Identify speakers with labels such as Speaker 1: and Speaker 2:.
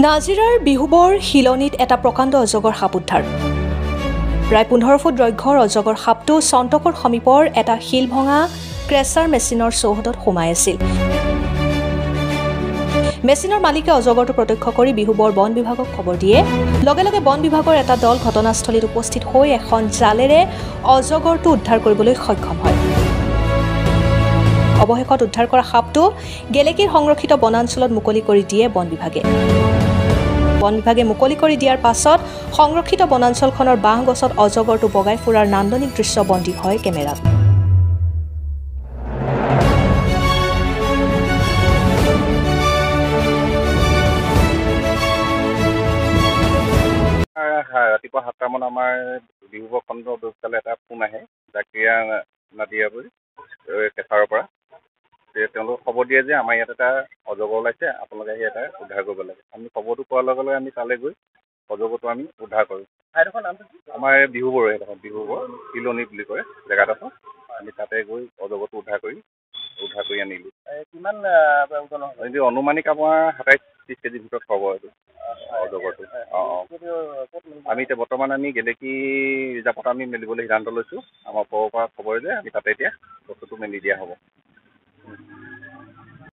Speaker 1: নাজিৰাৰ বিহুবৰ শিলনিত এটা প্ৰকাণ্ড অজগৰ সাপ উদ্ধাৰ। প্ৰায় 15 ফুট দৈৰ্ঘ্যৰ অজগৰ সাপটো চন্তকৰ সমীপৰ এটা শিল ভঙা ক্ৰেছাৰ মেচিনৰ চৌহদত সোমাই আছিল। মেচিনৰ মালিকে অজগৰটো প্ৰত্যক্ষ কৰি বিহুবৰ বন বিভাগক খবৰ দিয়ে। লগে লগে বন বিভাগৰ এটা দল ঘটনাস্থলীত উপস্থিত হৈ এখন জালেৰে অজগৰটো উদ্ধাৰ কৰিবলৈ সক্ষম হয়। অৱশেষত উদ্ধাৰ কৰা সাপটো গেলেকীৰ সংৰক্ষিত বনাঞ্চলত মুকলি কৰি দিয়ে বন বিভাগে। বন বিভাগে মুকলি কৰি দিয়াৰ পাছত সংৰক্ষিত বনাঞ্চলখনৰ বাঁহ গছত অজগৰটো বগাই ফুৰাৰ নান্দনিক দৃশ্য বন্দী হয় কেমেৰাত।
Speaker 2: ৰাতিপুৱা 7টামান আমাৰ বিহুবৰ খণ্ড বিদ্যালয়ত এটা ফোন আহে জাকিয়া নাদিয়াবুৰ কেঁচাৰৰ পৰা। তেওঁলোকে খবৰ দিয়ে যে আমাৰ ইয়াত এটা অজগৰ ওলাইছে, আপোনালোকে আহি এটা উদ্ধাৰ কৰিব লাগে। আমি খবৰটো পোৱাৰ লগে লগে আমি তালৈ গৈ অজগৰটো আমি উদ্ধাৰ কৰোঁ। ঠাইডোখৰ নামটো আমাৰ বিহুবৰ, সেইডোখৰ বিহুবৰ শিলনি বুলি কয় জেগাডোখৰ। আমি তাতে গৈ অজগৰটো উদ্ধাৰ কৰি আনিলোঁ। কিমান এইটো অনুমানিক আপোনাৰ 27-30 কেজিৰ ভিতৰত হ'ব এইটো অজগৰটো। আমি এতিয়া বৰ্তমান গেলেকী ৰিজাৰ্ভত আমি মেলিবলৈ সিদ্ধান্ত লৈছোঁ। আমাৰ ওপৰৰ পৰা খবৰ যে আমি তাতে এতিয়া বস্তুটো মেলি দিয়া হ'ব।